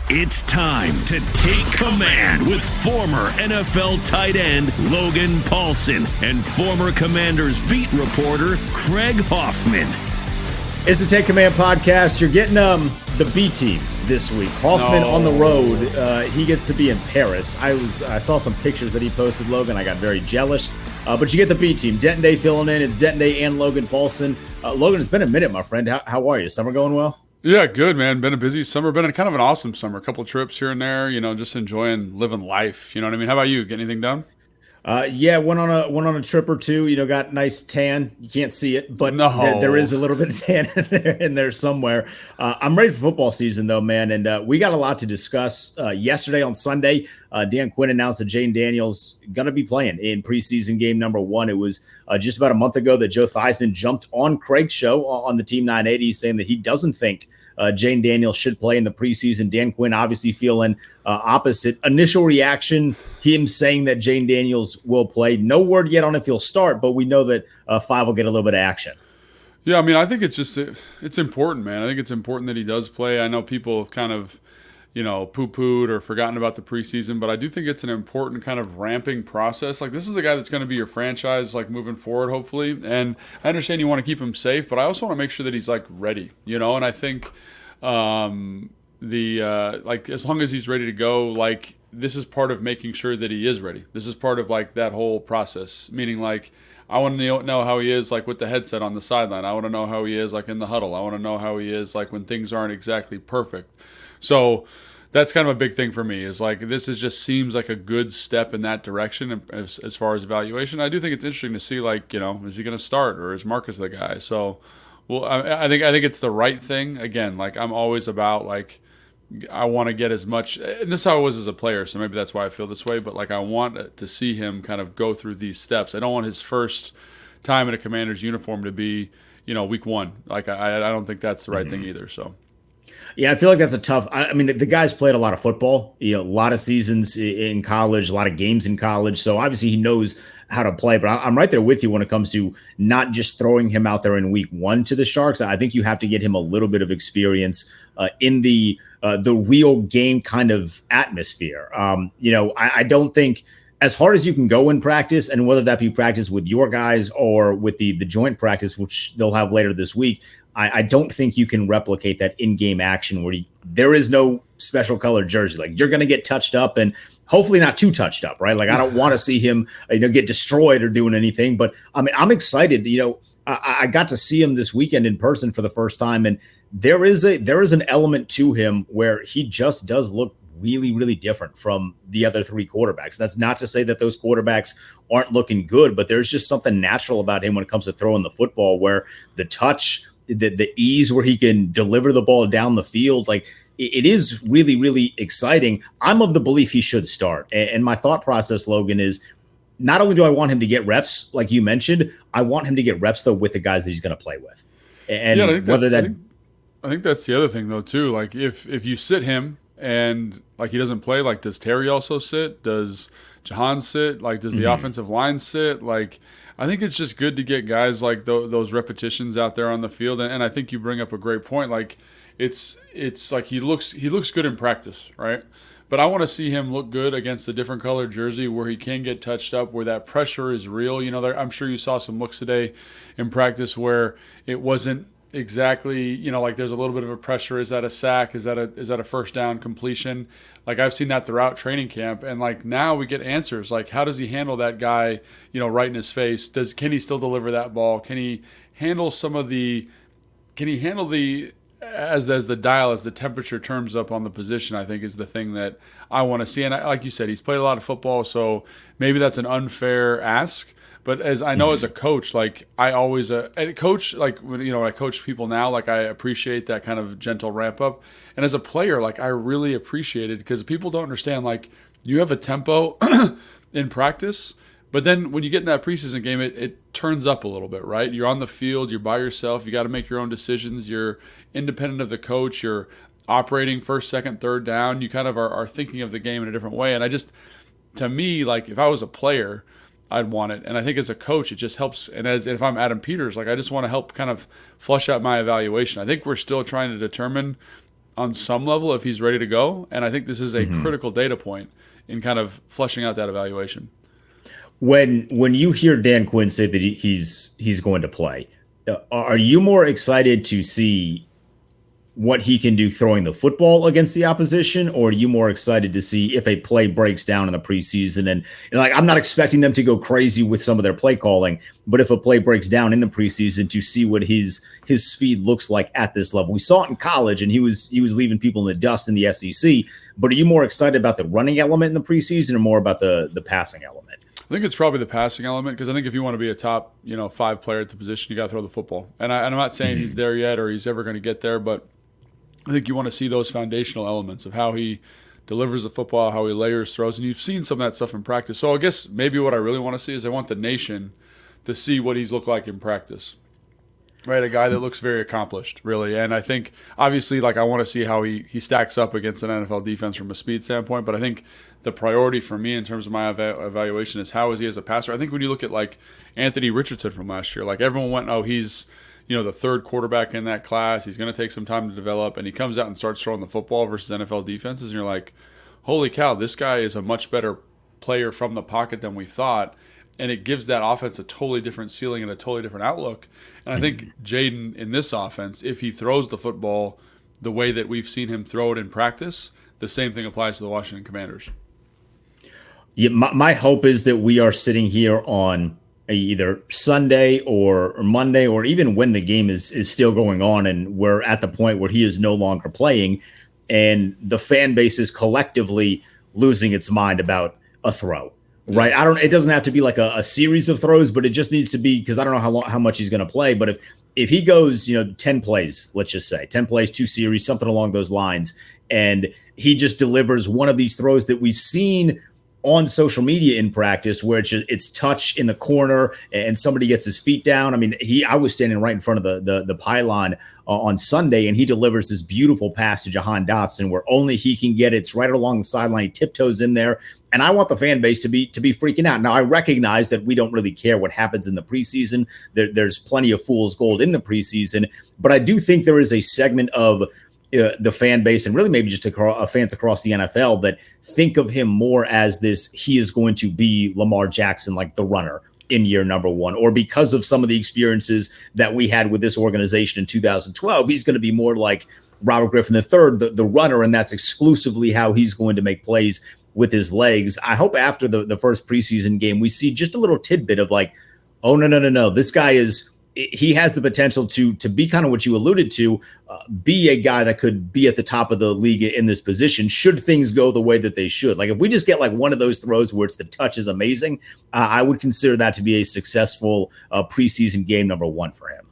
It's time to take command with former NFL tight end Logan Paulsen and former Commanders beat reporter Craig Hoffman. It's the Take Command podcast. You're getting the B team this week. Hoffman on the road. He gets to be in Paris. I saw some pictures that he posted, Logan. I got very jealous. But you get the B team. Denton Day filling in. It's Denton Day and Logan Paulsen. Logan, it's been a minute, my friend. How are you? Summer going well? Yeah, good, man. Been a busy summer. Been kind of an awesome summer. A couple trips here and there, just enjoying living life. You know what I mean? How about you? Get anything done? Yeah, went on a trip or two. Got nice tan. You can't see it, but there is a little bit of tan in there somewhere. I'm ready for football season, though, man. And we got a lot to discuss. Yesterday on Sunday, Dan Quinn announced that Jayden Daniels going to be playing in preseason game number 1. It was just about a month ago that Joe Theismann jumped on Craig's show on the Team 980, saying that he doesn't think Jayden Daniels should play in the preseason. Dan Quinn obviously feeling opposite. Initial reaction, him saying that Jayden Daniels will play. No word yet on if he'll start, but we know that Five will get a little bit of action. Yeah, I mean, I think it's important, man. I think it's important that he does play. I know people have kind of, poo-pooed or forgotten about the preseason, but I do think it's an important kind of ramping process. Like, this is the guy that's going to be your franchise, like, moving forward, hopefully. And I understand you want to keep him safe, but I also want to make sure that he's, like, ready, and I think as long as he's ready to go, like, this is part of making sure that he is ready. This is part of, like, that whole process, meaning, like, I want to know how he is, like, with the headset on the sideline. I want to know how he is, like, in the huddle. I want to know how he is, like, when things aren't exactly perfect. So that's kind of a big thing for me, is like, this just seems like a good step in that direction as far as evaluation. I do think it's interesting to see, like, is he going to start, or is Marcus the guy? So, well, I think it's the right thing. Again, like, I'm always about, like, I want to get as much, and this is how I was as a player, so maybe that's why I feel this way, but, like, I want to see him kind of go through these steps. I don't want his first time in a Commander's uniform to be, week 1. Like, I don't think that's the right thing either, so. Yeah, I feel like that's a tough. I mean, the guy's played a lot of football, a lot of seasons in college, a lot of games in college. So obviously he knows how to play. But I'm right there with you when it comes to not just throwing him out there in week 1 to the Sharks. I think you have to get him a little bit of experience in the real game kind of atmosphere. I don't think, as hard as you can go in practice, and whether that be practice with your guys or with the joint practice, which they'll have later this week, I don't think you can replicate that in-game action where there is no special colored jersey. Like, you're going to get touched up, and hopefully not too touched up, right? Like, I don't want to see him, get destroyed or doing anything. But I mean, I'm excited. I got to see him this weekend in person for the first time, and there is an element to him where he just does look really, really different from the other 3 quarterbacks. That's not to say that those quarterbacks aren't looking good, but there's just something natural about him when it comes to throwing the football, where the touch, the ease where he can deliver the ball down the field, like, it is really, really exciting. I'm of the belief he should start. And my thought process, Logan, is not only do I want him to get reps, like you mentioned, I want him to get reps, though, with the guys that he's going to play with. And yeah, I think that's the other thing, though, too. Like, if you sit him and, like, he doesn't play, like, does Terry also sit? Does Jahan sit? Like, does the offensive line sit? Like, I think it's just good to get guys like those repetitions out there on the field. And I think you bring up a great point. Like, it's like he looks good in practice, right? But I want to see him look good against a different colored jersey where he can get touched up, where that pressure is real. I'm sure you saw some looks today in practice where it wasn't exactly, like, there's a little bit of a pressure. Is that a sack? Is that a first down completion? Like, I've seen that throughout training camp, and, like, now we get answers. Like, how does he handle that guy, right in his face? Can he still deliver that ball? Can he handle as the dial, as the temperature turns up on the position, I think is the thing that I want to see. And like you said, he's played a lot of football, so maybe that's an unfair ask. But as I know, as a coach, like, I always coach, like, when I coach people now, like, I appreciate that kind of gentle ramp up. And as a player, like, I really appreciate it, because people don't understand, like, you have a tempo in practice, but then when you get in that preseason game, it turns up a little bit, right? You're on the field, you're by yourself, you got to make your own decisions, you're independent of the coach, you're operating first, second, third down, you kind of are thinking of the game in a different way. And to me, like, if I was a player, I'd want it. And I think as a coach, it just helps. And if I'm Adam Peters, like, I just want to help kind of flush out my evaluation. I think we're still trying to determine on some level if he's ready to go. And I think this is a critical data point in kind of fleshing out that evaluation. When you hear Dan Quinn say that he's going to play, are you more excited to see what he can do throwing the football against the opposition, or are you more excited to see if a play breaks down in the preseason? And like, I'm not expecting them to go crazy with some of their play calling, but if a play breaks down in the preseason, to see what his speed looks like at this level. We saw it in college, and he was leaving people in the dust in the SEC. But are you more excited about the running element in the preseason, or more about the passing element? I think it's probably the passing element, because I think if you want to be a top 5 player at the position, you got to throw the football. And I'm not saying he's there yet or he's ever going to get there, but I think you want to see those foundational elements of how he delivers the football, how he layers throws, and you've seen some of that stuff in practice. So I guess maybe what I really want to see is I want the nation to see what he's looked like in practice, right? A guy that looks very accomplished, really. And I think, obviously, like, I want to see how he stacks up against an NFL defense from a speed standpoint, but I think the priority for me in terms of my evaluation is how is he as a passer. I think when you look at, like, Anthony Richardson from last year, like, everyone went, oh, he's the third quarterback in that class. He's going to take some time to develop, and he comes out and starts throwing the football versus NFL defenses, and you're like, holy cow, this guy is a much better player from the pocket than we thought, and it gives that offense a totally different ceiling and a totally different outlook. And I think Jayden in this offense, if he throws the football the way that we've seen him throw it in practice, the same thing applies to the Washington Commanders. Yeah, my hope is that we are sitting here on either Sunday or Monday, or even when the game is still going on and we're at the point where he is no longer playing, and the fan base is collectively losing its mind about a throw, right? It doesn't have to be like a series of throws, but it just needs to be, because I don't know how much he's going to play, but if he goes, 10 plays, let's just say 10 plays, 2 series, something along those lines, and he just delivers one of these throws that we've seen on social media in practice, where it's touch in the corner and somebody gets his feet down. I mean, I was standing right in front of the pylon on Sunday, and he delivers this beautiful pass to Jahan Dotson where only he can get it. It's right along the sideline. He tiptoes in there, and I want the fan base to be freaking out. Now, I recognize that we don't really care what happens in the preseason. There's plenty of fool's gold in the preseason, but I do think there is a segment of the fan base, and really maybe just fans across the NFL, that think of him more as he is going to be Lamar Jackson, like the runner in year number 1, or because of some of the experiences that we had with this organization in 2012, he's going to be more like Robert Griffin III, the runner, and that's exclusively how he's going to make plays with his legs. I hope after the first preseason game, we see just a little tidbit of like, oh, no, this guy he has the potential to be kind of what you alluded to, be a guy that could be at the top of the league in this position should things go the way that they should. Like, if we just get like one of those throws where the touch is amazing, I would consider that to be a successful preseason game number 1 for him.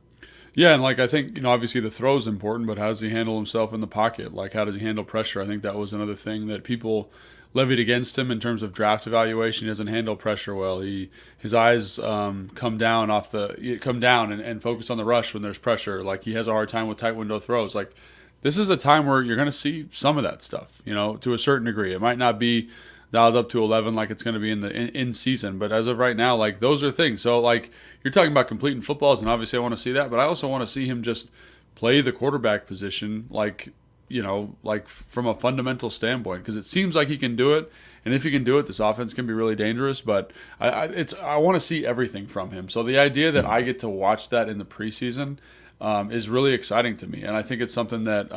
Yeah, and like, I think, obviously the throw is important, but how does he handle himself in the pocket? Like, how does he handle pressure? I think that was another thing that people levied against him in terms of draft evaluation. He doesn't handle pressure well. His eyes come down and focus on the rush when there's pressure. Like, he has a hard time with tight window throws. Like, this is a time where you're going to see some of that stuff, to a certain degree. It might not be dialed up to 11 like it's going to be in season, but as of right now, like, those are things. So, like, you're talking about completing footballs, and obviously I want to see that, but I also want to see him just play the quarterback position, like from a fundamental standpoint, because it seems like he can do it. And if he can do it, this offense can be really dangerous. But I want to see everything from him. So the idea that I get to watch that in the preseason is really exciting to me. And I think it's something that,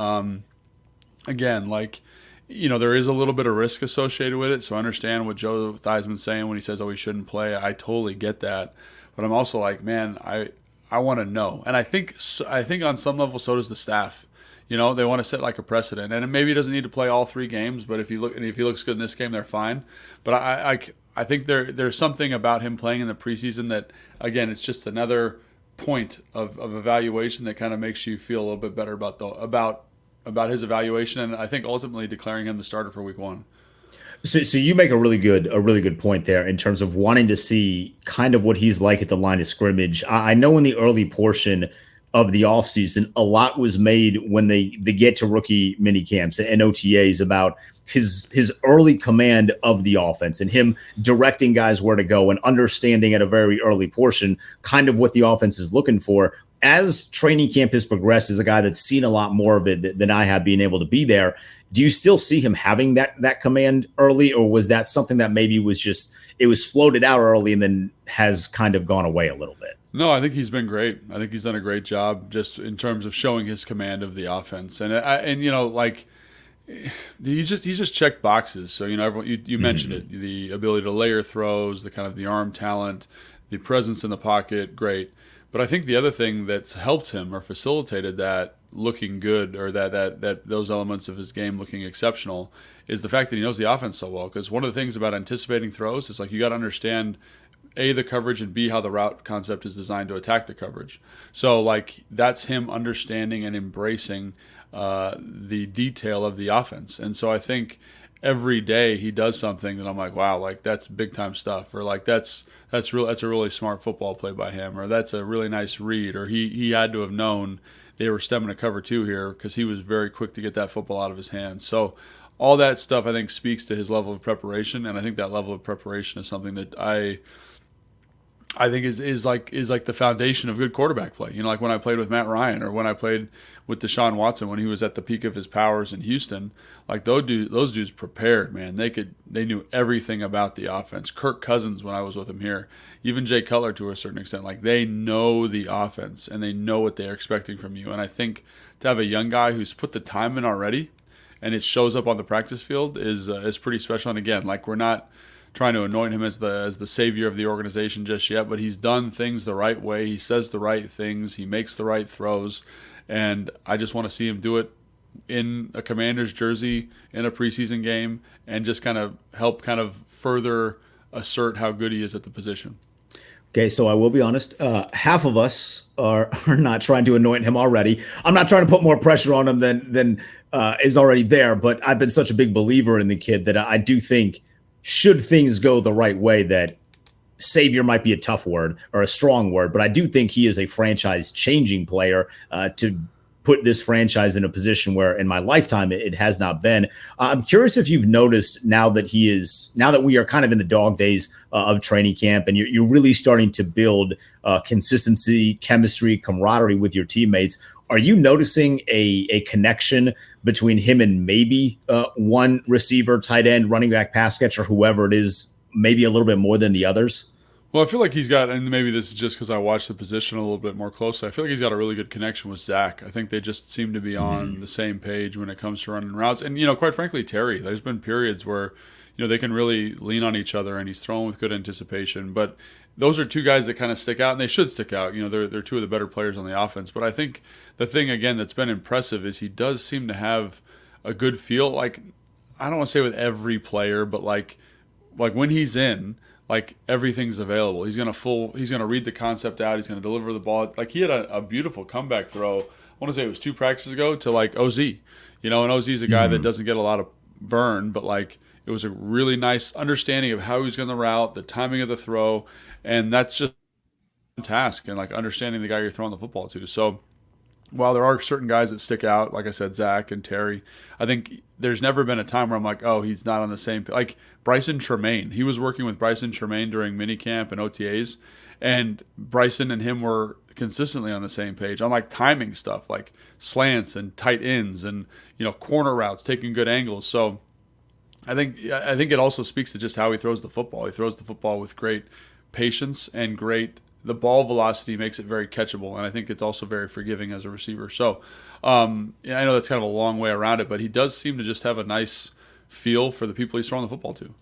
again, like, there is a little bit of risk associated with it. So I understand what Joe Theismann's saying when he says, oh, he shouldn't play. I totally get that. But I'm also like, man, I want to know. And I think on some level, so does the staff. They want to set like a precedent, and maybe he doesn't need to play all 3 games. But if he looks good in this game, they're fine. But I think there's something about him playing in the preseason that, again, it's just another point of evaluation that kind of makes you feel a little bit better about his evaluation, and I think ultimately declaring him the starter for Week 1. So you make a really good point there in terms of wanting to see kind of what he's like at the line of scrimmage. I know in the early portion of the offseason, a lot was made when they get to rookie mini camps and OTAs about his early command of the offense and him directing guys where to go and understanding at a very early portion kind of what the offense is looking for. as training camp has progressed, as a guy that's seen a lot more of it than I have, being able to be there, do you still see him having that command early, or was that something that maybe was just, it was floated out early and then has kind of gone away a little bit? No, I think he's been great. I think he's done a great job just in terms of showing his command of the offense. And you know, like, he's just checked boxes. So, you know, everyone, you mentioned it, the ability to layer throws, the kind of the arm talent, the presence in the pocket, great. But I think the other thing that's helped him or facilitated that looking good, or that those elements of his game looking exceptional, is the fact that he knows the offense so well. Because one of the things about anticipating throws is, like, you got to understand A, the coverage, and B, how the route concept is designed to attack the coverage. So, like, that's him understanding and embracing the detail of the offense. And so I think every day he does something that I'm like, wow, like, that's big time stuff, or like that's a really smart football play by him, or that's a really nice read, or he had to have known they were stemming a cover two here because he was very quick to get that football out of his hands. So all that stuff, I think, speaks to his level of preparation, and I think that level of preparation is something that I think is like the foundation of good quarterback play. You know, like when I played with Matt Ryan, or when I played with Deshaun Watson when he was at the peak of his powers in Houston, like those dudes prepared, man. They knew everything about the offense. Kirk Cousins, when I was with him here, even Jay Cutler to a certain extent, like, they know the offense and they know what they're expecting from you. And I think to have a young guy who's put the time in already and it shows up on the practice field is pretty special. And again, like, we're not trying to anoint him as the savior of the organization just yet, but he's done things the right way. He says the right things. He makes the right throws. And I just want to see him do it in a Commanders jersey in a preseason game, and just kind of help kind of further assert how good he is at the position. Okay, so I will be honest. Half of us are not trying to anoint him already. I'm not trying to put more pressure on him than is already there, but I've been such a big believer in the kid that I do think, should things go the right way, that savior might be a tough word or a strong word, but I do think he is a franchise-changing player to put this franchise in a position where in my lifetime it has not been. I'm curious if you've noticed, now that we are kind of in the dog days of training camp, and you're really starting to build consistency, chemistry, camaraderie with your teammates, are you noticing a connection between him and maybe one receiver, tight end, running back, pass catcher, whoever it is, maybe a little bit more than the others? Well, I feel like he's got, and maybe this is just because I watched the position a little bit more closely, I feel like he's got a really good connection with Zach. I think they just seem to be on the same page when it comes to running routes. And, you know, quite frankly, Terry, there's been periods where, you know, they can really lean on each other, and he's throwing with good anticipation. But those are two guys that kind of stick out, and they should stick out. You know, they're two of the better players on the offense. But I think the thing, again, that's been impressive is he does seem to have a good feel. Like, I don't want to say with every player, but like when he's in, like, everything's available. He's gonna read the concept out. He's gonna deliver the ball. Like, he had a beautiful comeback throw. I want to say it was 2 practices ago to, like, OZ. You know, and OZ's a guy that doesn't get a lot of burn, but, like, it was a really nice understanding of how he's going to route, the timing of the throw, and that's just a task, and, like, understanding the guy you're throwing the football to. So while there are certain guys that stick out, like I said, Zach and Terry, I think there's never been a time where I'm like, oh, he's not on the same – like Bryson Tremaine. He was working with Bryson Tremaine during minicamp and OTAs, and Bryson and him were consistently on the same page on, like, timing stuff, like slants and tight ends and, you know, corner routes, taking good angles. So I think it also speaks to just how he throws the football. He throws the football with great patience and the ball velocity makes it very catchable, and I think it's also very forgiving as a receiver. So I know that's kind of a long way around it, but he does seem to just have a nice feel for the people he's throwing the football to.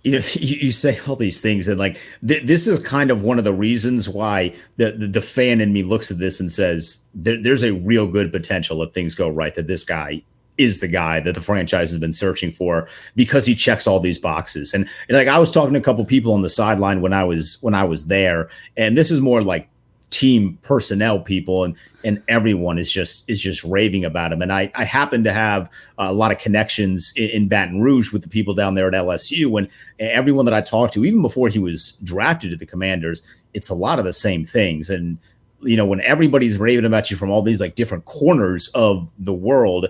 You know, you say all these things, and like this is kind of one of the reasons why the fan in me looks at this and says there's a real good potential if things go right, that this guy is the guy that the franchise has been searching for, because he checks all these boxes. And like, I was talking to a couple people on the sideline when I was there, and this is more like team personnel people, and everyone is just raving about him. And I happen to have a lot of connections in Baton Rouge with the people down there at LSU, and everyone that I talked to, even before he was drafted to the Commanders, it's a lot of the same things. And, you know, when everybody's raving about you from all these, like, different corners of the world,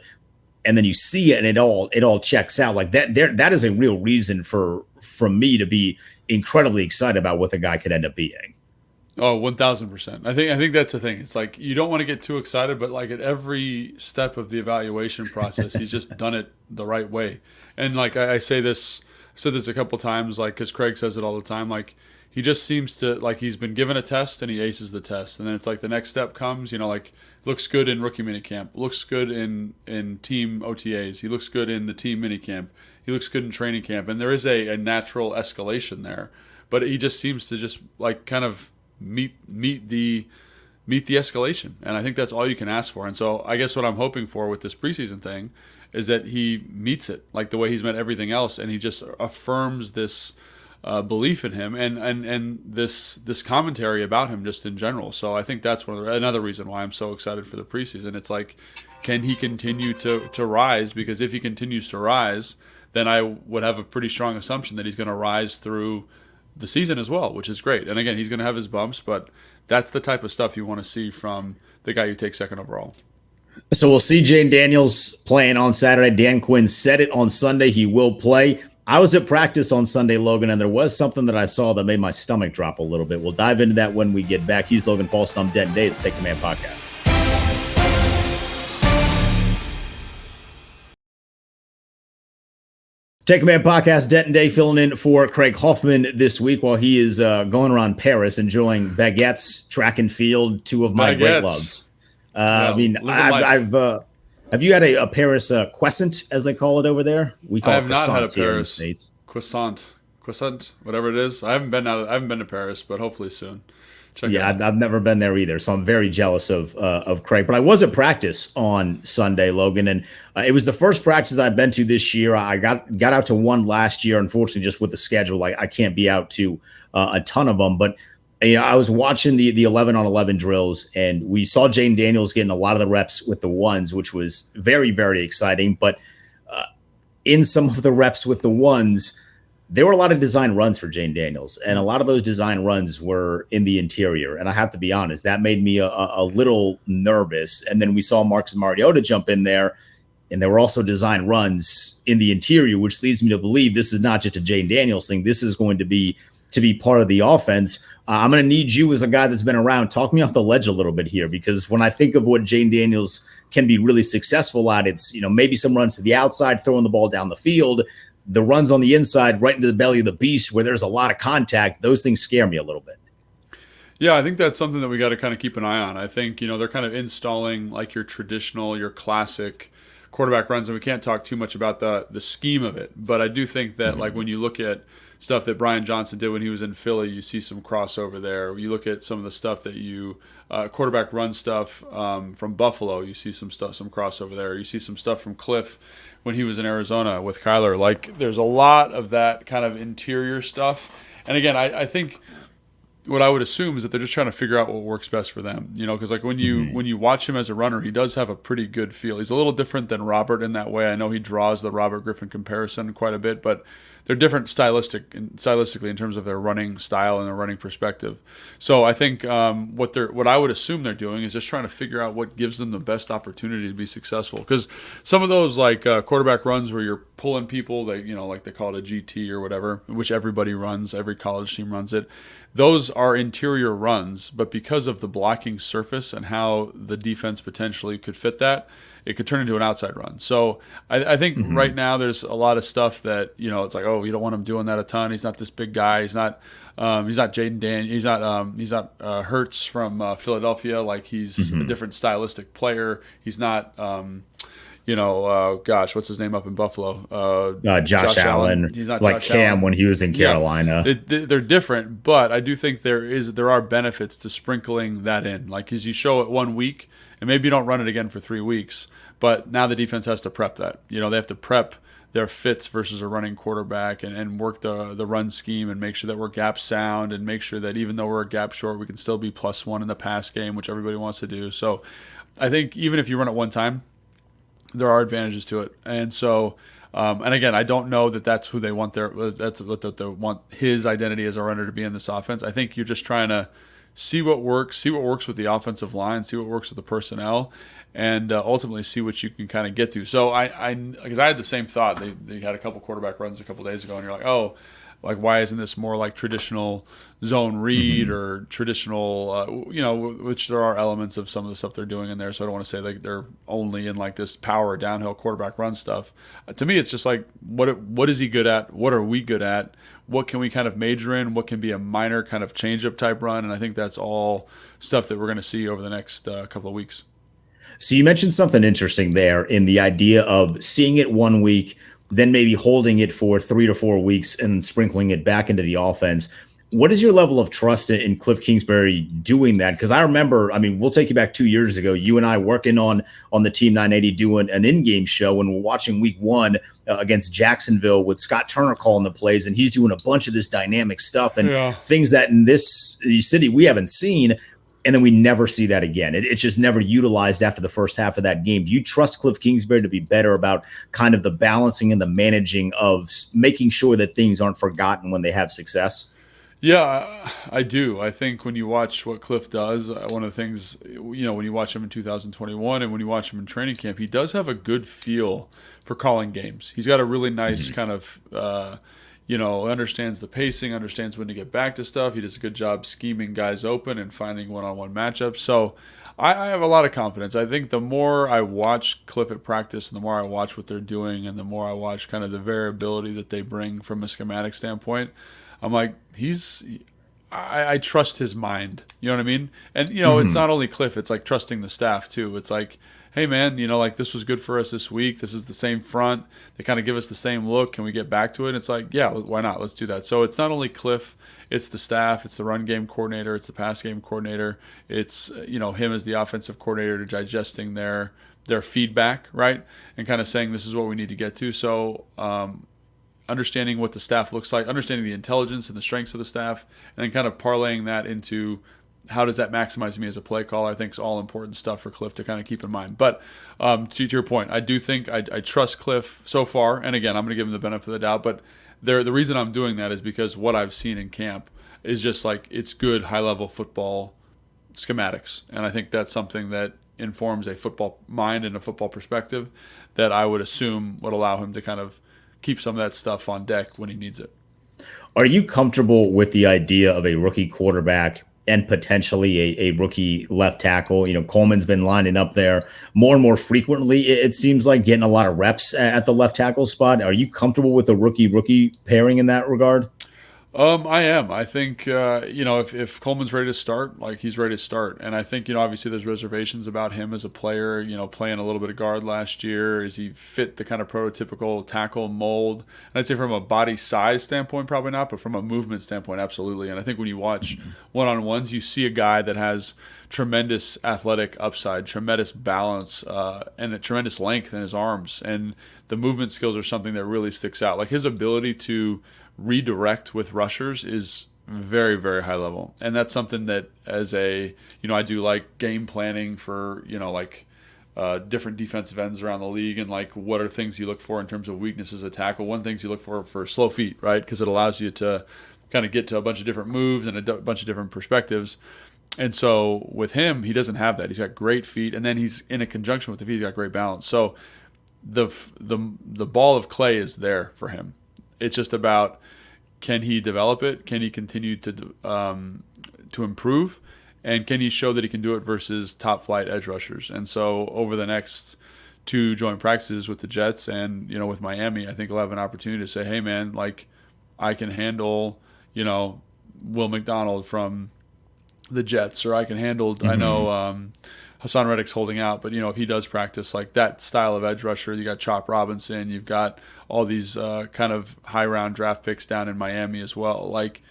and then you see it and it all checks out like that, that is a real reason for me to be incredibly excited about what the guy could end up being. Oh, 1,000%. I think that's the thing. It's like you don't want to get too excited, but like at every step of the evaluation process, he's just done it the right way. And like I say this, said this a couple times, like because Craig says it all the time. Like he just seems to like he's been given a test and he aces the test, and then it's like the next step comes. Like looks good in rookie minicamp, looks good in team OTAs, he looks good in the team minicamp, he looks good in training camp, and there is a natural escalation there. But he just seems to just like kind of meet the escalation, and I think that's all you can ask for. And so I guess what I'm hoping for with this preseason thing is that he meets it like the way he's met everything else, and he just affirms this belief in him and this commentary about him just in general. So I think that's another reason why I'm so excited for the preseason. It's like, can he continue to rise? Because if he continues to rise, then I would have a pretty strong assumption that he's going to rise through the season as well, which is great. And again, he's going to have his bumps, but that's the type of stuff you want to see from the guy you take second overall. So we'll see Jayden Daniels playing on Saturday. Dan Quinn said it on Sunday. He will play. I was at practice on Sunday, Logan, and there was something that I saw that made my stomach drop a little bit. We'll dive into that when we get back. He's Logan Paulsen. I'm Denton. It's Take Command Podcast. Take Command Podcast, Denton Day filling in for Craig Hoffman this week while he is going around Paris enjoying baguettes, track and field, two of my great loves. I mean, have you had a Paris croissant, as they call it over there? We call it croissants here in the States. Croissant, whatever it is. I haven't been to Paris, but hopefully soon. I've never been there either, so I'm very jealous of Craig. But I was at practice on Sunday, Logan, and it was the first practice that I've been to this year. I got out to one last year. Unfortunately, just with the schedule, I can't be out to a ton of them. But I was watching the 11-on-11 drills, and we saw Jayden Daniels getting a lot of the reps with the ones, which was very, very exciting. But in some of the reps with the ones, there were a lot of design runs for Jayden Daniels, and a lot of those design runs were in the interior. And I have to be honest, that made me a little nervous. And then we saw Marcus Mariota jump in there, and there were also design runs in the interior, which leads me to believe this is not just a Jayden Daniels thing. This is going to be part of the offense. I'm going to need you as a guy that's been around. Talk me off the ledge a little bit here, because when I think of what Jayden Daniels can be really successful at, it's maybe some runs to the outside, throwing the ball down the field. The runs on the inside right into the belly of the beast where there's a lot of contact, those things scare me a little bit. Yeah, I think that's something that we got to kind of keep an eye on. I think, they're kind of installing like your traditional, your classic quarterback runs, and we can't talk too much about the scheme of it. But I do think that like when you look at stuff that Brian Johnson did when he was in Philly, you see some crossover there. You look at some of the stuff that quarterback run stuff from Buffalo, you see some crossover there. You see some stuff from Cliff when he was in Arizona with Kyler. Like there's a lot of that kind of interior stuff. And again, I think what I would assume is that they're just trying to figure out what works best for them. Because like when you watch him as a runner, he does have a pretty good feel. He's a little different than Robert in that way. I know he draws the Robert Griffin comparison quite a bit, but they're different stylistically in terms of their running style and their running perspective. So I think what I would assume they're doing is just trying to figure out what gives them the best opportunity to be successful. Because some of those like quarterback runs where you're pulling people, like they call it a GT or whatever, which everybody runs, every college team runs it. Those are interior runs, but because of the blocking surface and how the defense potentially could fit that, it could turn into an outside run. So I think right now there's a lot of stuff that, it's like, oh, you don't want him doing that a ton. He's not this big guy. He's not Jayden Daniels. He's not Hurts from Philadelphia. Like he's a different stylistic player. He's not, what's his name up in Buffalo? Josh Allen. He's not like Josh Cam Allen. When he was in Carolina. Yeah, they're different, but I do think there are benefits to sprinkling that in. Like, because you show it 1 week, and maybe you don't run it again for 3 weeks, but now the defense has to prep that. They have to prep their fits versus a running quarterback and work the run scheme and make sure that we're gap sound and make sure that even though we're a gap short, we can still be +1 in the pass game, which everybody wants to do. So I think even if you run it one time, there are advantages to it. And so, and again, I don't know that that's who they want that's what they want his identity as a runner to be in this offense. I think you're just trying to see what works with the offensive line, see what works with the personnel, and ultimately see what you can kind of get to. So because I had the same thought. They had a couple quarterback runs a couple days ago, and you're like, oh, Like, why isn't this more like traditional zone read or traditional, which there are elements of some of the stuff they're doing in there. So I don't want to say like they're only in like this power downhill quarterback run stuff. To me, it's just like, what is he good at? What are we good at? What can we kind of major in? What can be a minor kind of change-up type run? And I think that's all stuff that we're going to see over the next couple of weeks. So you mentioned something interesting there in the idea of seeing it 1 week, then maybe holding it for 3 to 4 weeks and sprinkling it back into the offense. What is your level of trust in Cliff Kingsbury doing that? Because I remember, we'll take you back 2 years ago, you and I working on the Team 980 doing an in-game show, and we're watching week 1 against Jacksonville with Scott Turner calling the plays, and he's doing a bunch of this dynamic stuff and things that in this city we haven't seen. And then we never see that again. It's just never utilized after the first half of that game. Do you trust Cliff Kingsbury to be better about kind of the balancing and the managing of making sure that things aren't forgotten when they have success? Yeah, I do. I think when you watch what Cliff does, one of the things, when you watch him in 2021 and when you watch him in training camp, he does have a good feel for calling games. He's got a really nice kind of understands the pacing, understands when to get back to stuff. He does a good job scheming guys open and finding one-on-one matchups. So I have a lot of confidence. I think the more I watch Cliff at practice and the more I watch what they're doing and the more I watch kind of the variability that they bring from a schematic standpoint, I'm like, I trust his mind. You know what I mean? And, it's not only Cliff. It's like trusting the staff, too. It's like, hey, man, like this was good for us this week. This is the same front. They kind of give us the same look. Can we get back to it? And it's like, yeah, why not? Let's do that. So it's not only Cliff. It's the staff. It's the run game coordinator. It's the pass game coordinator. It's, him as the offensive coordinator digesting their feedback, right? And kind of saying this is what we need to get to. So understanding what the staff looks like, understanding the intelligence and the strengths of the staff, and then kind of parlaying that into how does that maximize me as a play caller, I think is all important stuff for Cliff to kind of keep in mind. But to your point, I do think I trust Cliff so far. And again, I'm going to give him the benefit of the doubt. But the reason I'm doing that is because what I've seen in camp is just like it's good high-level football schematics. And I think that's something that informs a football mind and a football perspective that I would assume would allow him to kind of keep some of that stuff on deck when he needs it. Are you comfortable with the idea of a rookie quarterback and potentially a rookie left tackle? Coleman's been lining up there more and more frequently. It seems like getting a lot of reps at the left tackle spot. Are you comfortable with a rookie pairing in that regard? I am. I think, if Coleman's ready to start, like he's ready to start. And I think, obviously there's reservations about him as a player, playing a little bit of guard last year. Is he fit the kind of prototypical tackle mold? And I'd say from a body size standpoint, probably not, but from a movement standpoint, absolutely. And I think when you watch one-on-ones, you see a guy that has tremendous athletic upside, tremendous balance, and a tremendous length in his arms. And the movement skills are something that really sticks out. Like his ability to redirect with rushers is very, very high level. And that's something that as I do like game planning for, different defensive ends around the league and like what are things you look for in terms of weaknesses of tackle. One things you look for slow feet, right? Because it allows you to kind of get to a bunch of different moves and a bunch of different perspectives. And so with him, he doesn't have that. He's got great feet, and then he's in a conjunction with the feet, he's got great balance. So the ball of clay is there for him. It's just about, can he develop it? Can he continue to improve? And can he show that he can do it versus top flight edge rushers? And so over the next 2 joint practices with the Jets and, with Miami, I think he'll have an opportunity to say, hey man, like I can handle, Will McDonald from the Jets, or I can handle, I know Hassan Reddick's holding out, but if he does practice like that style of edge rusher, you got Chop Robinson, you've got all these kind of high round draft picks down in Miami as well. Like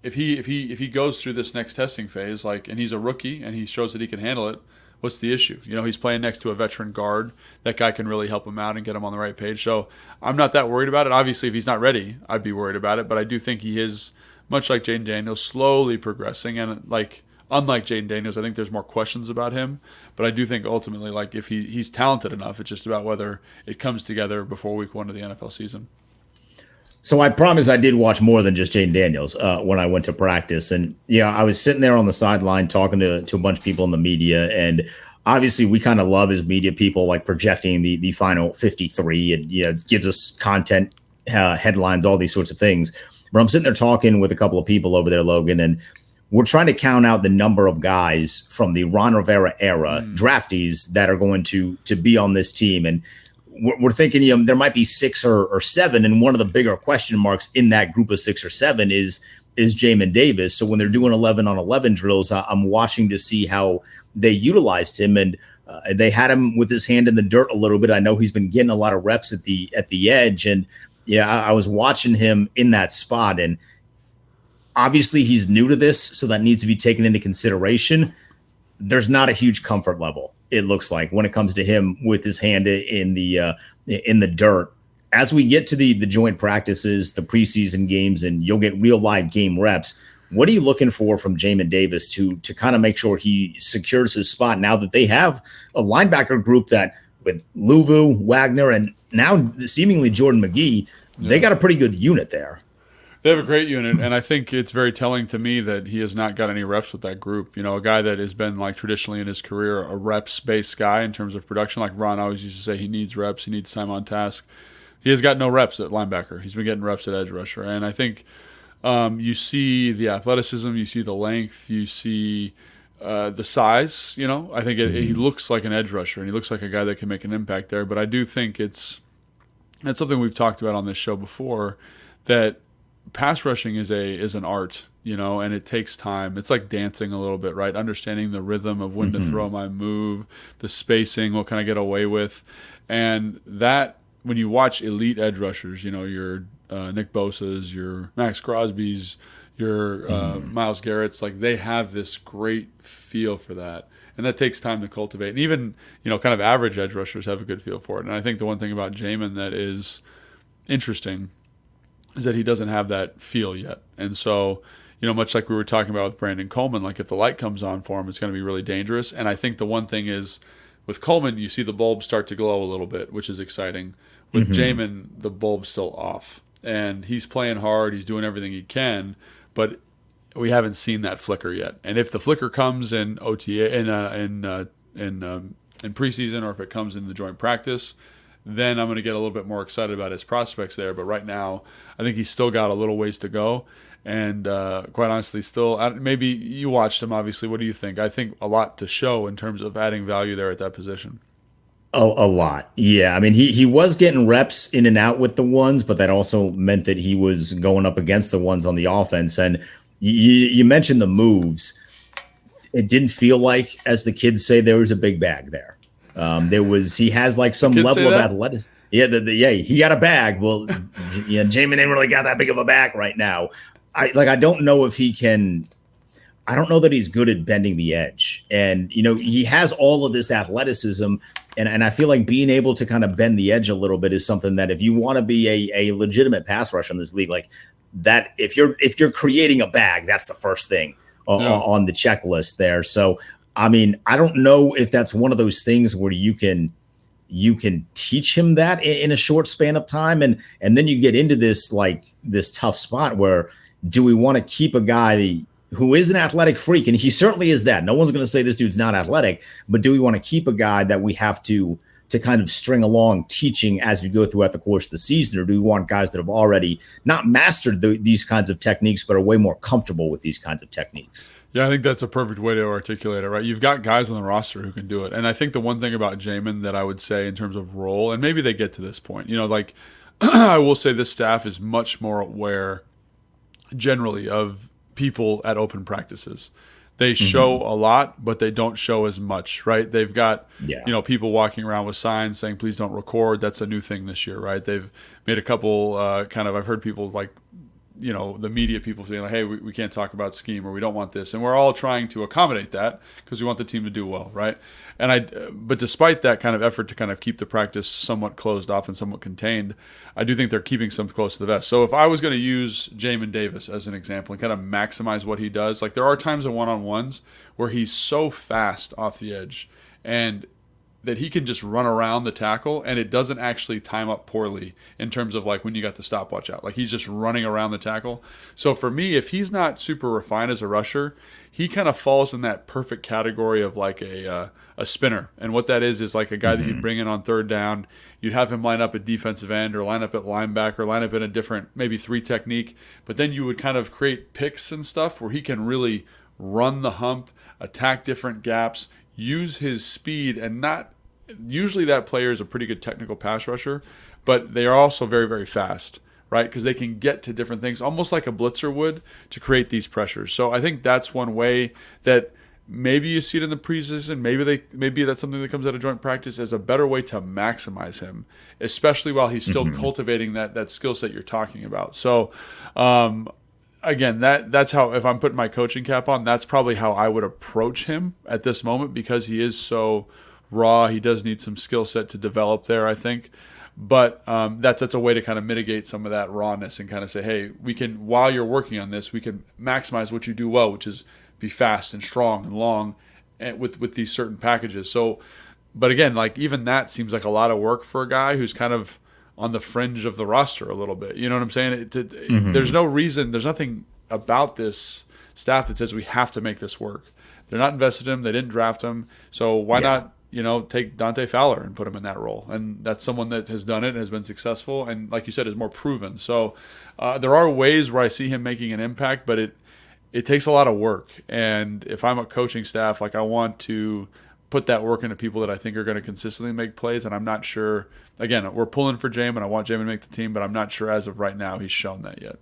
if he goes through this next testing phase, like, and he's a rookie and he shows that he can handle it, what's the issue? He's playing next to a veteran guard. That guy can really help him out and get him on the right page. So I'm not that worried about it. Obviously, if he's not ready, I'd be worried about it. But I do think he is, much like Jayden Daniels, slowly progressing. And like, unlike Jayden Daniels, I think there's more questions about him. But I do think ultimately, like, if he's talented enough, it's just about whether it comes together before week 1 of the NFL season. So I promise I did watch more than just Jayden Daniels when I went to practice. And, I was sitting there on the sideline talking to a bunch of people in the media. And obviously we kind of love as media people, like projecting the final 53. And, it gives us content headlines, all these sorts of things. But I'm sitting there talking with a couple of people over there, Logan, and we're trying to count out the number of guys from the Ron Rivera era draftees that are going to be on this team. And we're thinking, there might be 6 or 7. And one of the bigger question marks in that group of 6 or 7 is Jamin Davis. So when they're doing 11-on-11 drills, I'm watching to see how they utilized him. And they had him with his hand in the dirt a little bit. I know he's been getting a lot of reps at the edge. And I was watching him in that spot, and obviously he's new to this, so that needs to be taken into consideration. There's not a huge comfort level, it looks like, when it comes to him with his hand in the dirt. As we get to the joint practices, the preseason games, and you'll get real live game reps, what are you looking for from Jamin Davis to kind of make sure he secures his spot now that they have a linebacker group that, with Luvu, Wagner, and now seemingly Jordan McGee, they got a pretty good unit there. They have a great unit, and I think it's very telling to me that he has not got any reps with that group. A guy that has been, like, traditionally in his career a reps-based guy in terms of production. Like Ron always used to say, he needs reps, he needs time on task. He has got no reps at linebacker. He's been getting reps at edge rusher. And I think you see the athleticism, you see the length, you see the size. I think he looks like an edge rusher, and he looks like a guy that can make an impact there. But I do think that's something we've talked about on this show before, that pass rushing is an art, and it takes time. It's like dancing a little bit, right? Understanding the rhythm of when to throw my move, the spacing, what can I get away with. And that, when you watch elite edge rushers, your Nick Bosa's, your Max Crosby's, your Myles Garrett's, like, they have this great feel for that. And that takes time to cultivate. And even, kind of average edge rushers have a good feel for it. And I think the one thing about Jamin that is interesting is that he doesn't have that feel yet. And so, much like we were talking about with Brandon Coleman, like, if the light comes on for him, it's going to be really dangerous. And I think the one thing is, with Coleman, you see the bulbs start to glow a little bit, which is exciting. With Jamin, the bulb's still off. And he's playing hard, he's doing everything he can, but we haven't seen that flicker yet. And if the flicker comes in OTA in preseason, or if it comes in the joint practice, then I'm going to get a little bit more excited about his prospects there. But right now, I think he's still got a little ways to go. And quite honestly, still, maybe you watched him, obviously. What do you think? I think a lot to show in terms of adding value there at that position. A lot. Yeah. I mean, he was getting reps in and out with the ones, but that also meant that he was going up against the ones on the offense. And you mentioned the moves. It didn't feel like, as the kids say, there was a big bag there. He has like some level of athleticism. Yeah. He got a bag. Well, Jamin ain't really got that big of a bag right now. I don't know if he can. I don't know that he's good at bending the edge. And, he has all of this athleticism. And I feel like being able to kind of bend the edge a little bit is something that, if you want to be a legitimate pass rush in this league, like that, if you're creating a bag, that's the first thing on the checklist there. So, I mean, I don't know if that's one of those things where you can teach him that in a short span of time. And then you get into this tough spot where, do we want to keep a guy who is an athletic freak? And he certainly is that. No one's going to say this dude's not athletic, but do we want to keep a guy that we have to kind of string along teaching as we go throughout the course of the season? Or do we want guys that have already not mastered these kinds of techniques, but are way more comfortable with these kinds of techniques? Yeah, I think that's a perfect way to articulate it, right? You've got guys on the roster who can do it. And I think the one thing about Jamin that I would say in terms of role, and maybe they get to this point, I will say this staff is much more aware generally of people at open practices. They show a lot, but they don't show as much, right? They've got, people walking around with signs saying, please don't record. That's a new thing this year, right? They've made a couple I've heard people the media people saying, like, hey, we can't talk about scheme, or we don't want this. And we're all trying to accommodate that because we want the team to do well, right? But despite that kind of effort to kind of keep the practice somewhat closed off and somewhat contained, I do think they're keeping some close to the vest. So if I was going to use Jamin Davis as an example and kind of maximize what he does, like, there are times in one-on-ones where he's so fast off the edge, and that he can just run around the tackle and it doesn't actually time up poorly in terms of like when you got the stopwatch out. Like he's just running around the tackle. So for me, if he's not super refined as a rusher, he kind of falls in that perfect category of like a spinner. And what that is like a guy that you'd bring in on third down. You'd have him line up at defensive end or line up at linebacker, line up in a different maybe 3 technique. But then you would kind of create picks and stuff where he can really run the hump, attack different gaps, use his speed, and not usually that player is a pretty good technical pass rusher, but they are also very, very fast, right? Because they can get to different things, almost like a blitzer would, to create these pressures. So I think that's one way that maybe you see it in the preseason. Maybe that's something that comes out of joint practice as a better way to maximize him, especially while he's still cultivating that skill set you're talking about. So again, that's how, if I'm putting my coaching cap on, that's probably how I would approach him at this moment, because he is so raw. He does need some skill set to develop there, I think. But that's a way to kind of mitigate some of that rawness and kind of say, hey, we can, while you're working on this, we can maximize what you do well, which is be fast and strong and long and with these certain packages. So, but again, like even that seems like a lot of work for a guy who's kind of on the fringe of the roster a little bit. You know what I'm saying? There's no reason, there's nothing about this staff that says we have to make this work. They're not invested in him. They didn't draft him. So why not, take Dante Fowler and put him in that role? And that's someone that has done it and has been successful. And like you said, is more proven. So there are ways where I see him making an impact, but it takes a lot of work. And if I'm a coaching staff, like I want to put that work into people that I think are going to consistently make plays. And I'm not sure, again, we're pulling for Jamin. I want Jamin to make the team, but I'm not sure as of right now he's shown that yet.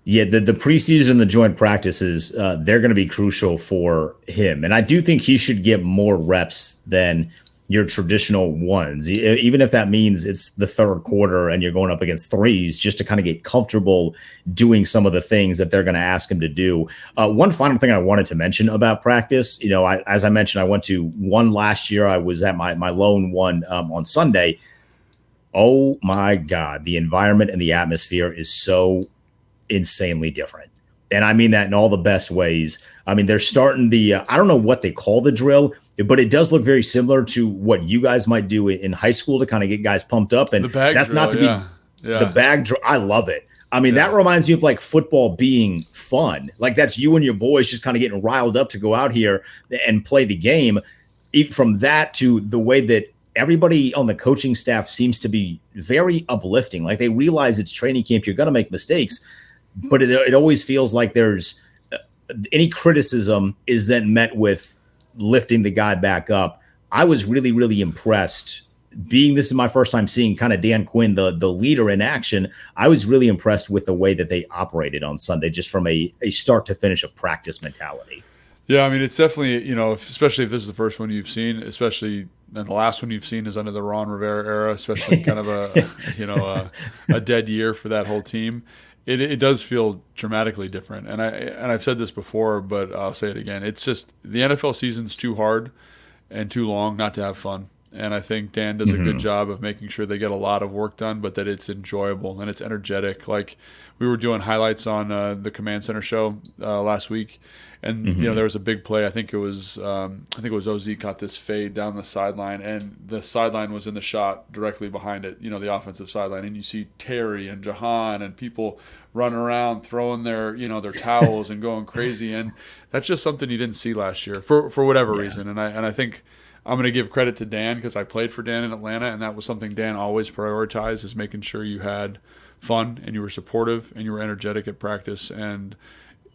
Yeah, the preseason, the joint practices, they're going to be crucial for him. And I do think he should get more reps than your traditional ones, even if that means it's the third quarter and you're going up against threes, just to kind of get comfortable doing some of the things that they're going to ask him to do. One final thing I wanted to mention about practice, as I mentioned, I went to one last year. I was at my lone one on Sunday. Oh my God, the environment and the atmosphere is so insanely different. And I mean that in all the best ways. I mean, they're starting I don't know what they call the drill, but it does look very similar to what you guys might do in high school to kind of get guys pumped up. And that's drill, not to be the bag drill. I love it. I mean, that reminds me of like football being fun. Like that's you and your boys just kind of getting riled up to go out here and play the game. From that to the way that everybody on the coaching staff seems to be very uplifting. Like they realize it's training camp. You're going to make mistakes. But it always feels like there's any criticism is then met with lifting the guy back up. I was really, really impressed. This is my first time seeing kind of Dan Quinn, the leader in action. I was really impressed with the way that they operated on Sunday, just from a start to finish of practice mentality. Yeah, I mean, it's definitely, especially if this is the first one you've seen, especially and the last one you've seen is under the Ron Rivera era, especially kind of a dead year for that whole team. It does feel dramatically different. And I've said this before, but I'll say it again. It's just the NFL season's too hard and too long not to have fun. And I think Dan does a good job of making sure they get a lot of work done, but that it's enjoyable and it's energetic. Like we were doing highlights on the Command Center show last week, and there was a big play. I think it was OZ caught this fade down the sideline, and the sideline was in the shot directly behind it. The offensive sideline, and you see Terry and Jahan and people running around throwing their their towels and going crazy, and that's just something you didn't see last year for whatever reason. And I think I'm going to give credit to Dan because I played for Dan in Atlanta, and that was something Dan always prioritized, is making sure you had fun and you were supportive and you were energetic at practice, and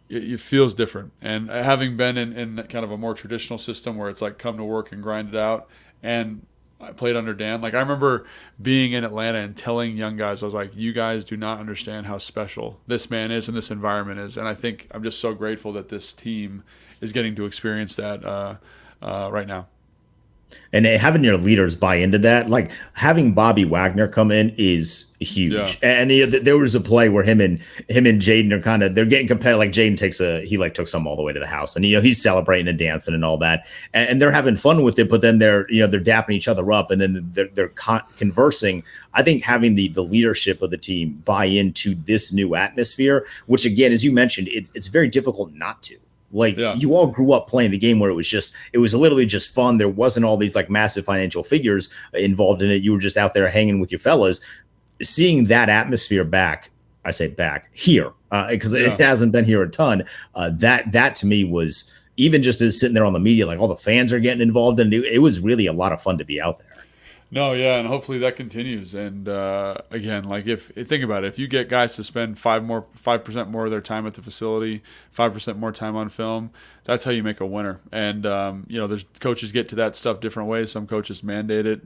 it feels different. And having been in kind of a more traditional system where it's like come to work and grind it out, and I played under Dan. Like I remember being in Atlanta and telling young guys, I was like, you guys do not understand how special this man is and this environment is. And I think I'm just so grateful that this team is getting to experience that right now. And having your leaders buy into that, like having Bobby Wagner come in is huge. Yeah. And there was a play where him and Jayden are they're getting competitive. Like Jayden took some all the way to the house, and he's celebrating and dancing and all that, and they're having fun with it. But then they're dapping each other up, and then they're conversing. I think having the leadership of the team buy into this new atmosphere, which again, as you mentioned, it's very difficult not to. Like you all grew up playing the game where it was literally just fun. There wasn't all these like massive financial figures involved in it. You were just out there hanging with your fellas. Seeing that atmosphere back, I say back here, because it hasn't been here a ton. That to me was, even just as sitting there on the media, like all the fans are getting involved in it. It was really a lot of fun to be out there. No, yeah, and hopefully that continues. And again, like if think about it, if you get guys to spend 5% more of their time at the facility, 5% more time on film, that's how you make a winner. And there's coaches get to that stuff different ways. Some coaches mandate it.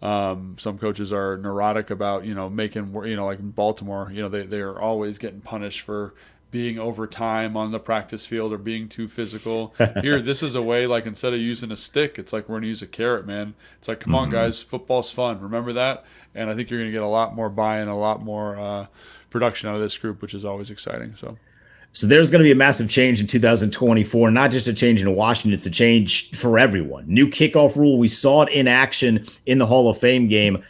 Some coaches are neurotic about making like in Baltimore, they are always getting punished for being over time on the practice field or being too physical. Here, this is a way, like, instead of using a stick, it's like we're going to use a carrot, man. It's like, come on, guys, football's fun. Remember that? And I think you're going to get a lot more buy-in, a lot more production out of this group, which is always exciting. So there's going to be a massive change in 2024, not just a change in Washington, it's a change for everyone. New kickoff rule. We saw it in action in the Hall of Fame game.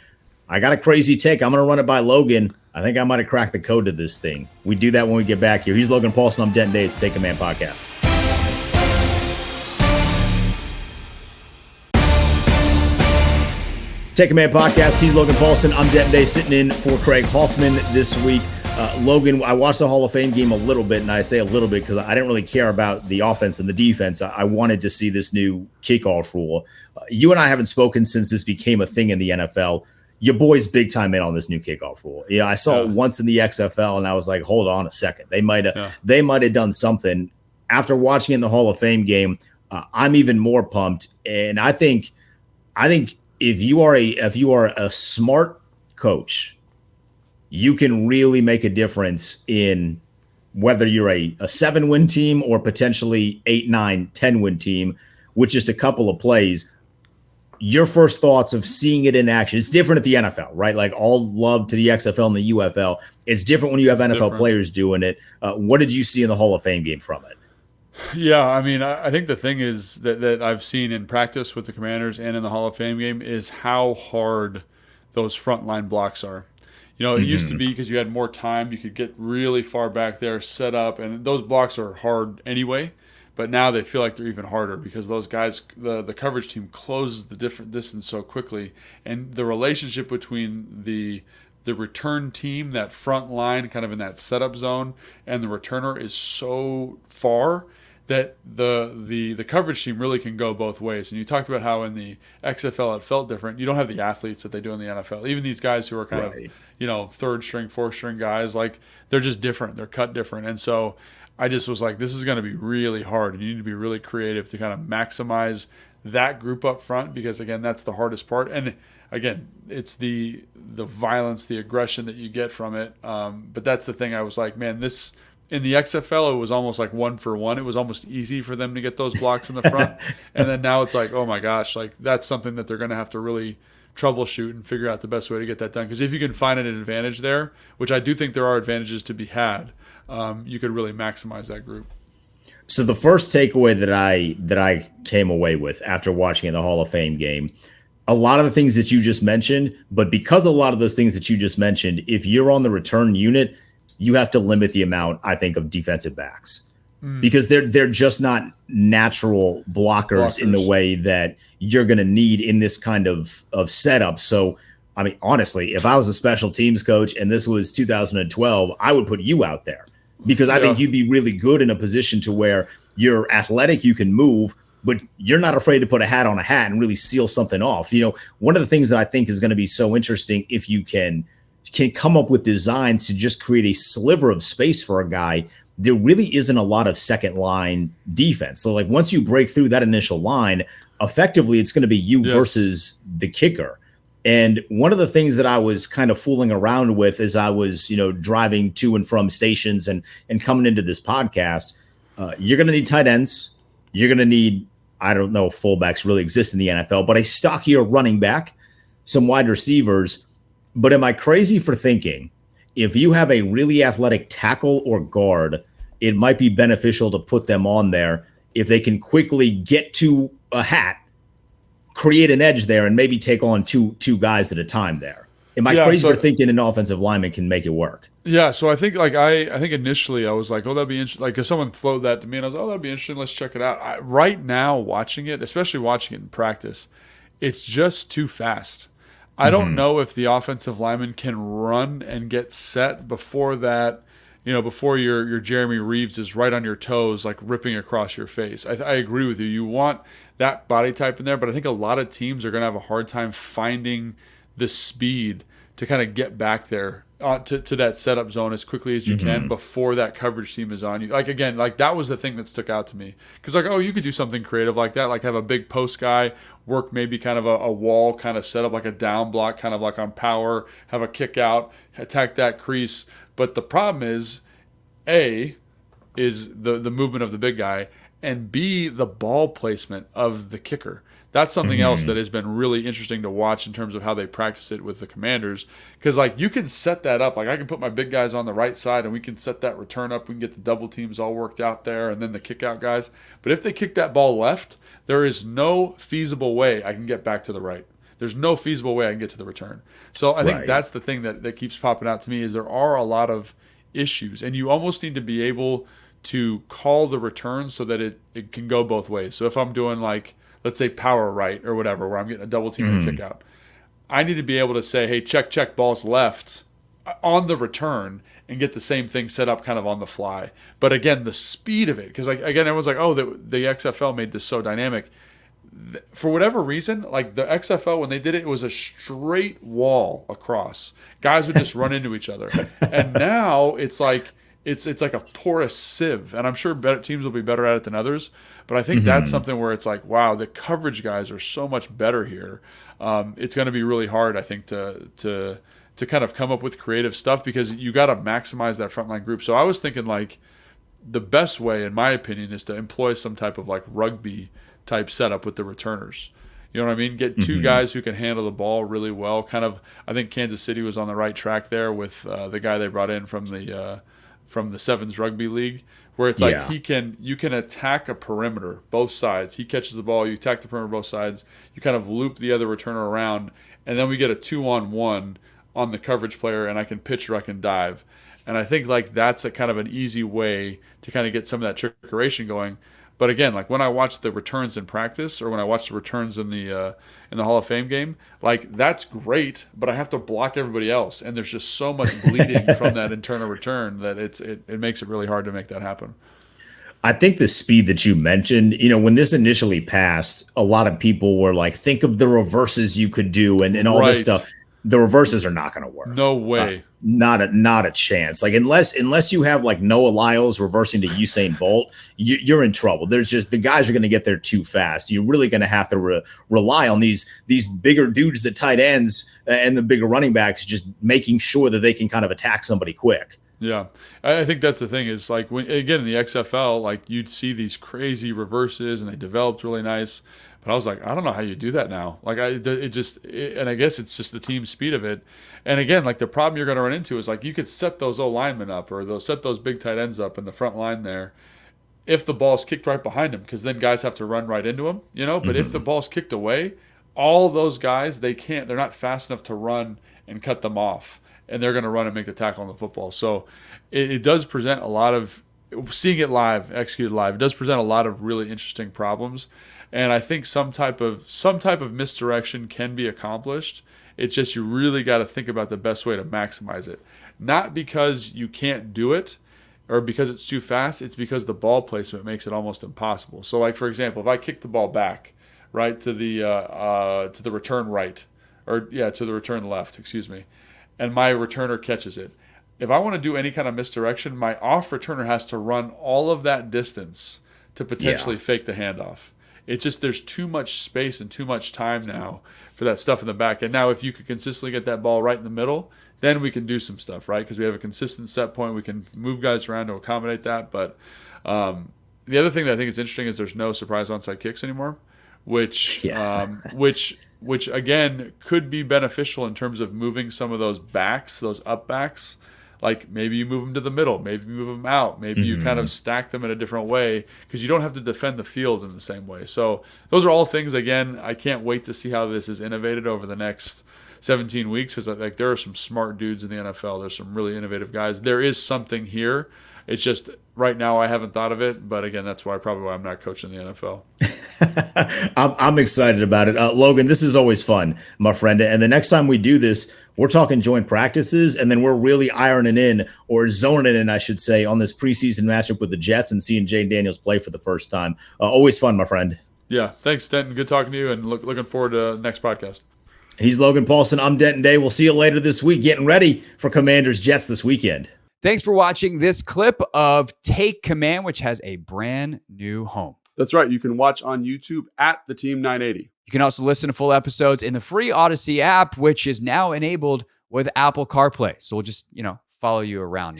I got a crazy take. I'm going to run it by Logan. I think I might have cracked the code to this thing. We do that when we get back here. He's Logan Paulsen. I'm Denton Day. It's Take Command Podcast. Take Command Podcast. He's Logan Paulsen. I'm Denton Day, sitting in for Craig Hoffman this week. Logan, I watched the Hall of Fame game a little bit, and I say a little bit because I didn't really care about the offense and the defense. I wanted to see this new kickoff rule. You and I haven't spoken since this became a thing in the NFL. Your boy's big time in on this new kickoff rule. Yeah, I saw it once in the XFL, and I was like, hold on a second. They might have done something. After watching in the Hall of Fame game, I'm even more pumped. And I think if you are a smart coach, you can really make a difference in whether you're a 7-win team or potentially 8, 9, 10-win team with just a couple of plays. Your first thoughts of seeing it in action. It's different at the NFL, right? Like, all love to the XFL and the UFL. It's different when you have NFL players doing it. What did you see in the Hall of Fame game from it? Yeah, I mean, I think the thing is that I've seen in practice with the Commanders and in the Hall of Fame game is how hard those frontline blocks are. It used to be because you had more time, you could get really far back there, set up, and those blocks are hard anyway. But now they feel like they're even harder because those guys, the coverage team closes the different distance so quickly. And the relationship between the return team, that front line kind of in that setup zone, and the returner is so far that the coverage team really can go both ways. And you talked about how in the XFL it felt different. You don't have the athletes that they do in the NFL. Even these guys who are kind of third string, fourth string guys, like, they're just different. They're cut different. And so I just was like, this is going to be really hard. And you need to be really creative to kind of maximize that group up front because, again, that's the hardest part. And, again, it's the violence, the aggression that you get from it. But that's the thing. I was like, man, this in the XFL, it was almost like 1-for-1. It was almost easy for them to get those blocks in the front. And then now it's like, oh, my gosh, like, that's something that they're going to have to really troubleshoot and figure out the best way to get that done. Because if you can find an advantage there, which I do think there are advantages to be had, you could really maximize that group. So the first takeaway that I came away with after watching the Hall of Fame game, a lot of the things that you just mentioned, but because a lot of those things that you just mentioned, if you're on the return unit, you have to limit the amount, I think, of defensive backs because they're just not natural blockers in the way that you're going to need in this kind of setup. So, I mean, honestly, if I was a special teams coach and this was 2012, I would put you out there. Because I think you'd be really good in a position to where you're athletic, you can move, but you're not afraid to put a hat on a hat and really seal something off. One of the things that I think is going to be so interesting if you can come up with designs to just create a sliver of space for a guy, there really isn't a lot of second line defense. So, like, once you break through that initial line, effectively it's going to be you versus the kicker. And one of the things that I was kind of fooling around with as I was, driving to and from stations and coming into this podcast, you're going to need tight ends. You're going to need, I don't know if fullbacks really exist in the NFL, but a stockier running back, some wide receivers. But am I crazy for thinking if you have a really athletic tackle or guard, it might be beneficial to put them on there if they can quickly get to a hat, create an edge there, and maybe take on two guys at a time there? Am I crazy for thinking an offensive lineman can make it work? Yeah, so I think I think initially I was like, oh, that'd be interesting. Like if someone floated that to me, and I was, oh, that'd be interesting. Let's check it out. Right now, watching it, especially watching it in practice, it's just too fast. I don't know if the offensive lineman can run and get set before that. Before your Jeremy Reeves is right on your toes, like ripping across your face. I agree with you. You want that body type in there, but I think a lot of teams are going to have a hard time finding the speed to kind of get back there to that setup zone as quickly as you can before that coverage team is on you. Like, again, like that was the thing that stuck out to me. Because, like, oh, you could do something creative like that, like have a big post guy work maybe kind of a wall kind of setup, like a down block, kind of like on power, have a kick out, attack that crease. But the problem is, A, is the movement of the big guy, and B, the ball placement of the kicker. That's something else that has been really interesting to watch in terms of how they practice it with the Commanders. Because, like, you can set that up. Like, I can put my big guys on the right side, and we can set that return up. We can get the double teams all worked out there, and then the kick out guys. But if they kick that ball left, there is no feasible way I can get back to the right. There's no feasible way I can get to the return. So I think that's the thing that keeps popping out to me is there are a lot of issues, and you almost need to be able to call the return so that it can go both ways. So if I'm doing, like, let's say power right or whatever, where I'm getting a double team and a kick out, I need to be able to say, hey, check balls left on the return and get the same thing set up kind of on the fly. But again, the speed of it, because, like, again, everyone's like, oh, the XFL made this so dynamic. For whatever reason, like the XFL, when they did it, it was a straight wall across. Guys would just run into each other. And now it's like it's like a porous sieve. And I'm sure better teams will be better at it than others. But I think that's something where it's like, wow, the coverage guys are so much better here. It's going to be really hard, I think, to kind of come up with creative stuff because you got to maximize that frontline group. So I was thinking, like, the best way, in my opinion, is to employ some type of like rugby type setup with the returners. You know what I mean? Get two guys who can handle the ball really well. Kind of, I think Kansas City was on the right track there with the guy they brought in from the Sevens Rugby League, where it's like you can attack a perimeter, both sides. He catches the ball, you attack the perimeter both sides. You kind of loop the other returner around, and then we get a 2-on-1 on the coverage player, and I can pitch or I can dive. And I think, like, that's a kind of an easy way to kind of get some of that trickeration going. But again, like when I watch the returns in practice or when I watch the returns in the Hall of Fame game, like that's great, but I have to block everybody else, and there's just so much bleeding from that internal return that it makes it really hard to make that happen. I think the speed that you mentioned, when this initially passed, a lot of people were like, think of the reverses you could do and all this stuff. The reverses are not going to work. No way. Not a chance. Like unless you have like Noah Lyles reversing to Usain Bolt, you're in trouble. There's just the guys are going to get there too fast. You're really going to have to rely on these bigger dudes, the tight ends and the bigger running backs, just making sure that they can kind of attack somebody quick. Yeah, I think that's the thing is like when again in the XFL, like you'd see these crazy reverses and they developed really nice. But I was like, I don't know how you do that now. Like and I guess it's just the team speed of it. And again, like the problem you're going to run into is like you could set those O linemen up or set those big tight ends up in the front line there if the ball's kicked right behind them, because then guys have to run right into them, But if the ball's kicked away, all those guys they're not fast enough to run and cut them off, and they're going to run and make the tackle on the football. So it does present a lot of seeing it live, executed live. It does present a lot of really interesting problems. And I think some type of misdirection can be accomplished. It's just you really got to think about the best way to maximize it. Not because you can't do it or because it's too fast. It's because the ball placement makes it almost impossible. So, like for example, if I kick the ball back right to the return right, to the return left, and my returner catches it. If I want to do any kind of misdirection, my off returner has to run all of that distance to potentially fake the handoff. It's just there's too much space and too much time now for that stuff in the back. And now if you could consistently get that ball right in the middle, then we can do some stuff, right? Because we have a consistent set point. We can move guys around to accommodate that. But the other thing that I think is interesting is there's no surprise onside kicks anymore, which again could be beneficial in terms of moving some of those backs, those up backs. Like maybe you move them to the middle, maybe you move them out, maybe you kind of stack them in a different way because you don't have to defend the field in the same way. So those are all things, again, I can't wait to see how this is innovated over the next 17 weeks, because like there are some smart dudes in the NFL. There's some really innovative guys. There is something here. It's just right now I haven't thought of it. But again, that's why I'm not coaching the NFL. I'm excited about it. Logan, this is always fun, my friend. And the next time we do this, we're talking joint practices, and then we're really ironing in, or zoning in, I should say, on this preseason matchup with the Jets and seeing Jayden Daniels play for the first time. Always fun, my friend. Yeah, thanks, Denton. Good talking to you, and looking forward to the next podcast. He's Logan Paulsen. I'm Denton Day. We'll see you later this week, getting ready for Commanders Jets this weekend. Thanks for watching this clip of Take Command, which has a brand new home. That's right. You can watch on YouTube at the Team 980. You can also listen to full episodes in the free Odyssey app, which is now enabled with Apple CarPlay. So we'll just, follow you around.